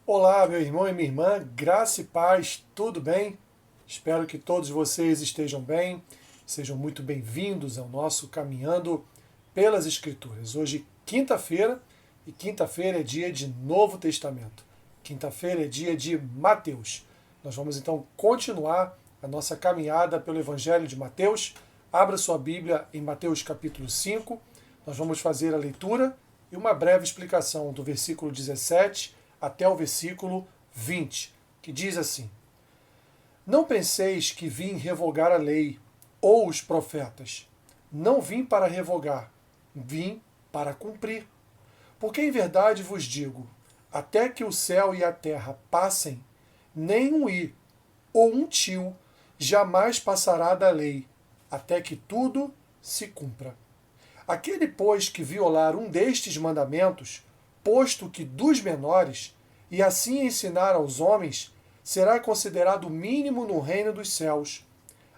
Olá, meu irmão e minha irmã, graça e paz, tudo bem? Espero que todos vocês estejam bem, sejam muito bem-vindos ao nosso Caminhando pelas Escrituras. Hoje, quinta-feira, e quinta-feira é dia de Novo Testamento. Quinta-feira é dia de Mateus. Nós vamos então continuar a nossa caminhada pelo Evangelho de Mateus. Abra sua Bíblia em Mateus capítulo 5. Nós vamos fazer a leitura e uma breve explicação do versículo 17 até o versículo 20, que diz assim: Não penseis que vim revogar a lei ou os profetas. Não vim para revogar, vim para cumprir. Porque em verdade vos digo, até que o céu e a terra passem, nem um i ou um tio jamais passará da lei, até que tudo se cumpra. Aquele, pois, que violar um destes mandamentos, posto que dos menores, e assim ensinar aos homens, será considerado mínimo no reino dos céus.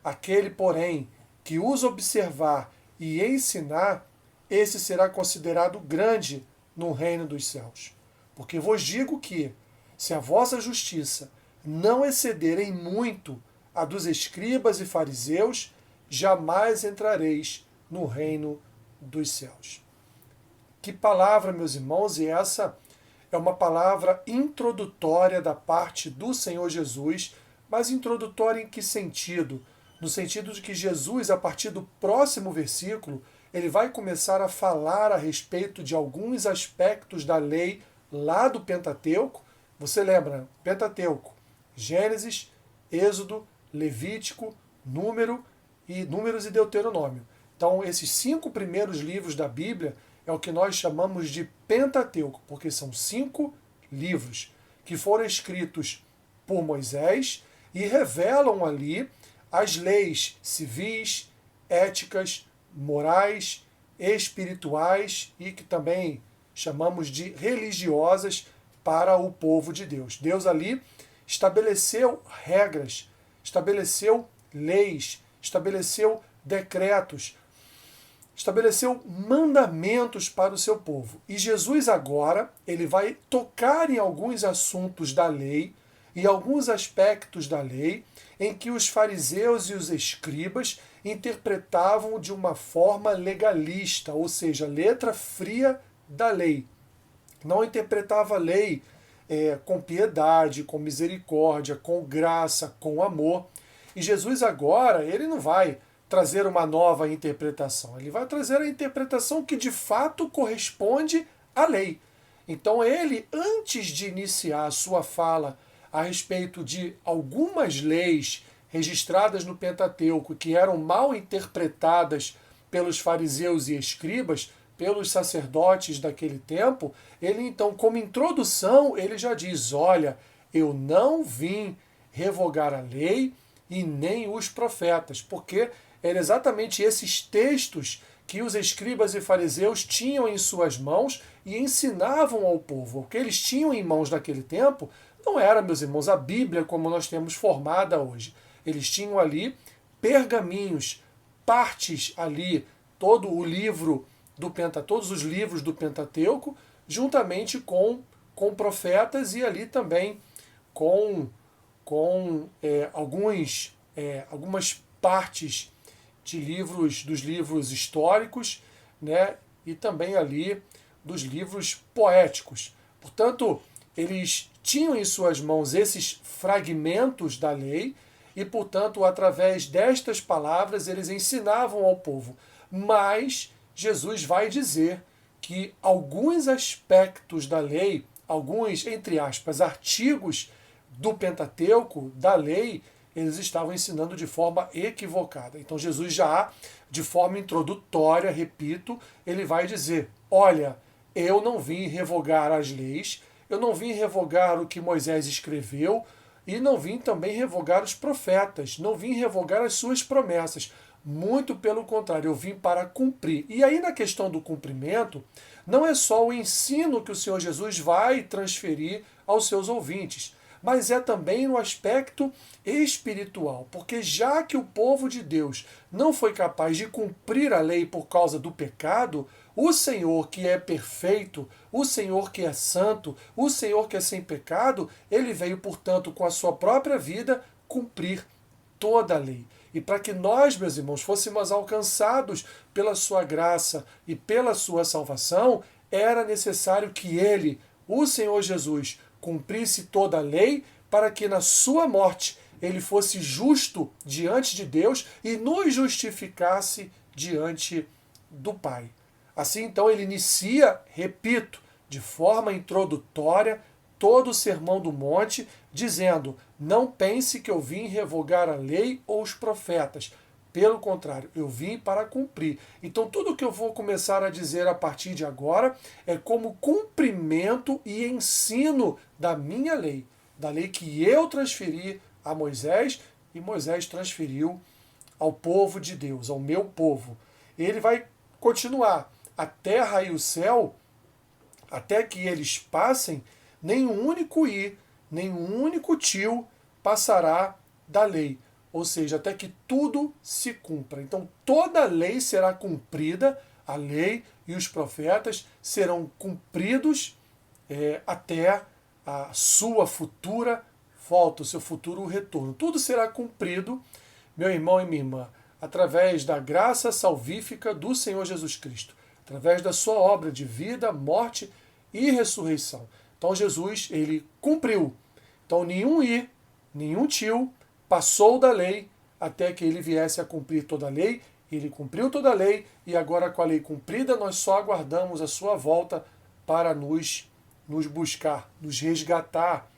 Aquele, porém, que os observar e ensinar, esse será considerado grande no reino dos céus. Porque vos digo que, se a vossa justiça não exceder em muito a dos escribas e fariseus, jamais entrareis no reino dos céus. Que palavra, meus irmãos, e essa é uma palavra introdutória da parte do Senhor Jesus, mas introdutória em que sentido? No sentido de que Jesus, a partir do próximo versículo, ele vai começar a falar a respeito de alguns aspectos da lei lá do Pentateuco. Você lembra? Pentateuco, Gênesis, Êxodo, Levítico, Números e Deuteronômio. Então, esses 5 primeiros livros da Bíblia é o que nós chamamos de Pentateuco, porque são 5 livros que foram escritos por Moisés e revelam ali as leis civis, éticas, morais, espirituais e que também chamamos de religiosas para o povo de Deus. Deus ali estabeleceu regras, estabeleceu leis, estabeleceu decretos, estabeleceu mandamentos para o seu povo. E Jesus agora, ele vai tocar em alguns assuntos da lei e alguns aspectos da lei em que os fariseus e os escribas interpretavam de uma forma legalista, ou seja, letra fria da lei. Não interpretava a lei com piedade, com misericórdia, com graça, com amor. E Jesus agora, ele não vai trazer uma nova interpretação. Ele vai trazer a interpretação que de fato corresponde à lei. Então ele, antes de iniciar a sua fala a respeito de algumas leis registradas no Pentateuco que eram mal interpretadas pelos fariseus e escribas, pelos sacerdotes daquele tempo, ele então, como introdução, ele já diz: olha, eu não vim revogar a lei e nem os profetas, porque eram exatamente esses textos que os escribas e fariseus tinham em suas mãos e ensinavam ao povo. O que eles tinham em mãos naquele tempo não era, meus irmãos, a Bíblia como nós temos formada hoje. Eles tinham ali pergaminhos, partes ali, todo o livro do todos os livros do Pentateuco, juntamente com profetas e ali também com algumas partes de livros, dos livros históricos, né, e também ali dos livros poéticos. Portanto, eles tinham em suas mãos esses fragmentos da lei e, portanto, através destas palavras, eles ensinavam ao povo. Mas Jesus vai dizer que alguns aspectos da lei, alguns, entre aspas, artigos do Pentateuco, da lei, eles estavam ensinando de forma equivocada. Então Jesus já, de forma introdutória, repito, ele vai dizer: olha, eu não vim revogar as leis, eu não vim revogar o que Moisés escreveu e não vim também revogar os profetas, não vim revogar as suas promessas. Muito pelo contrário, eu vim para cumprir. E aí, na questão do cumprimento, não é só o ensino que o Senhor Jesus vai transferir aos seus ouvintes, mas é também no aspecto espiritual, porque já que o povo de Deus não foi capaz de cumprir a lei por causa do pecado, O Senhor que é perfeito, o Senhor que é santo, o Senhor que é sem pecado, ele veio, portanto, com a sua própria vida, cumprir toda a lei. E para que nós, meus irmãos, fôssemos alcançados pela sua graça e pela sua salvação, era necessário que ele, o Senhor Jesus, cumprisse toda a lei para que na sua morte ele fosse justo diante de Deus e nos justificasse diante do Pai. Assim, então, ele inicia, repito, de forma introdutória, todo o Sermão do Monte, dizendo: não pense que eu vim revogar a lei ou os profetas. Pelo contrário, eu vim para cumprir. Então, tudo que eu vou começar a dizer a partir de agora é como cumprimento e ensino da minha lei, da lei que eu transferi a Moisés e Moisés transferiu ao povo de Deus, ao meu povo. Ele vai continuar. A terra e o céu, até que eles passem, nenhum único i, nenhum único tio passará da lei. Ou seja, até que tudo se cumpra. Então toda a lei será cumprida, a lei e os profetas serão cumpridos até a sua futura volta, o seu futuro retorno. Tudo será cumprido, meu irmão e minha irmã, através da graça salvífica do Senhor Jesus Cristo, através da sua obra de vida, morte e ressurreição. Então Jesus, ele cumpriu. Então nenhum i, nenhum tio passou da lei até que ele viesse a cumprir toda a lei. Ele cumpriu toda a lei e agora, com a lei cumprida, nós só aguardamos a sua volta para nos buscar, nos resgatar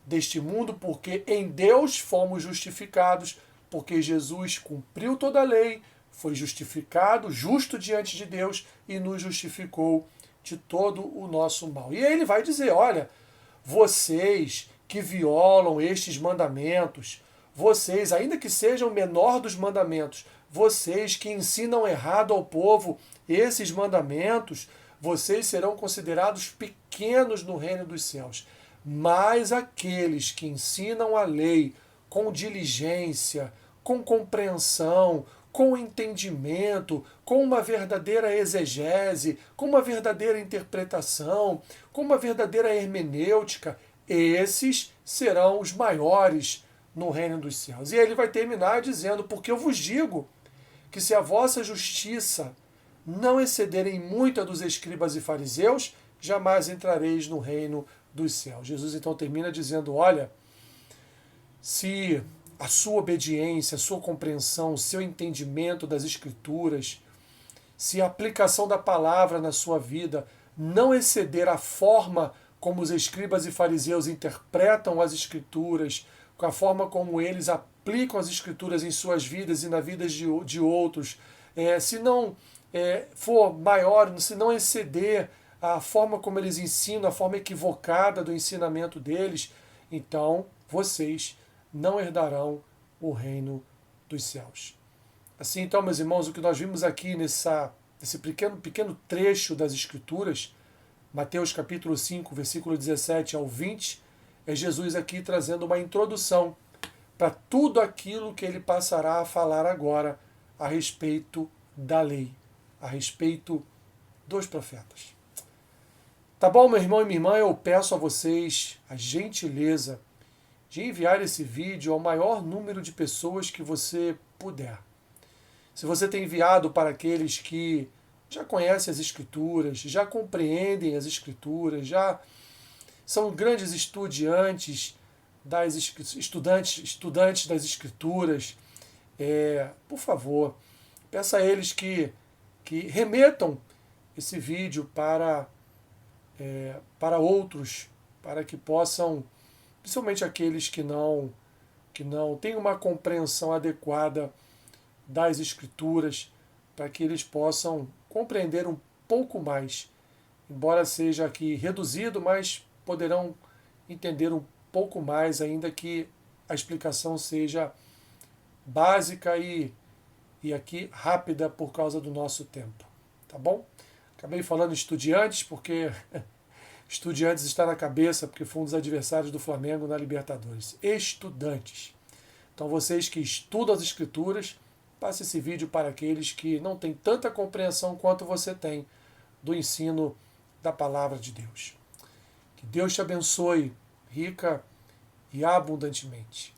deste mundo, porque em Deus fomos justificados, porque Jesus cumpriu toda a lei, foi justificado, justo diante de Deus e nos justificou de todo o nosso mal. E aí ele vai dizer: olha, vocês que violam estes mandamentos, vocês, ainda que sejam o menor dos mandamentos, vocês que ensinam errado ao povo esses mandamentos, vocês serão considerados pequenos no reino dos céus. Mas aqueles que ensinam a lei com diligência, com compreensão, com entendimento, com uma verdadeira exegese, com uma verdadeira interpretação, com uma verdadeira hermenêutica, esses serão os maiores no reino dos céus. E ele vai terminar dizendo: porque eu vos digo que se a vossa justiça não excederem muito a dos escribas e fariseus, jamais entrareis no reino dos céus. Jesus então termina dizendo: olha, se a sua obediência, a sua compreensão, o seu entendimento das Escrituras, se a aplicação da palavra na sua vida não exceder a forma como os escribas e fariseus interpretam as Escrituras, com a forma como eles aplicam as Escrituras em suas vidas e na vida de outros, se não for maior, se não exceder a forma como eles ensinam, a forma equivocada do ensinamento deles, então vocês não herdarão o reino dos céus. Assim, então, meus irmãos, o que nós vimos aqui nesse pequeno trecho das Escrituras, Mateus capítulo 5, versículo 17 ao 20, é Jesus aqui trazendo uma introdução para tudo aquilo que ele passará a falar agora a respeito da lei, a respeito dos profetas. Tá bom, meu irmão e minha irmã? Eu peço a vocês a gentileza de enviar esse vídeo ao maior número de pessoas que você puder. Se você tem enviado para aqueles que já conhecem as Escrituras, já compreendem as Escrituras, já são grandes estudantes das Escrituras, por favor, peça a eles que remetam esse vídeo para outros, para que possam, principalmente aqueles que não têm uma compreensão adequada das Escrituras, para que eles possam compreender um pouco mais, embora seja aqui reduzido, mas poderão entender um pouco mais, ainda que a explicação seja básica e aqui rápida por causa do nosso tempo. Tá bom? Acabei falando estudiantes, porque estudiantes está na cabeça, porque foi um dos adversários do Flamengo na Libertadores. Estudantes. Então vocês que estudam as Escrituras, passe esse vídeo para aqueles que não têm tanta compreensão quanto você tem, do ensino da palavra de Deus. Que Deus te abençoe rica e abundantemente.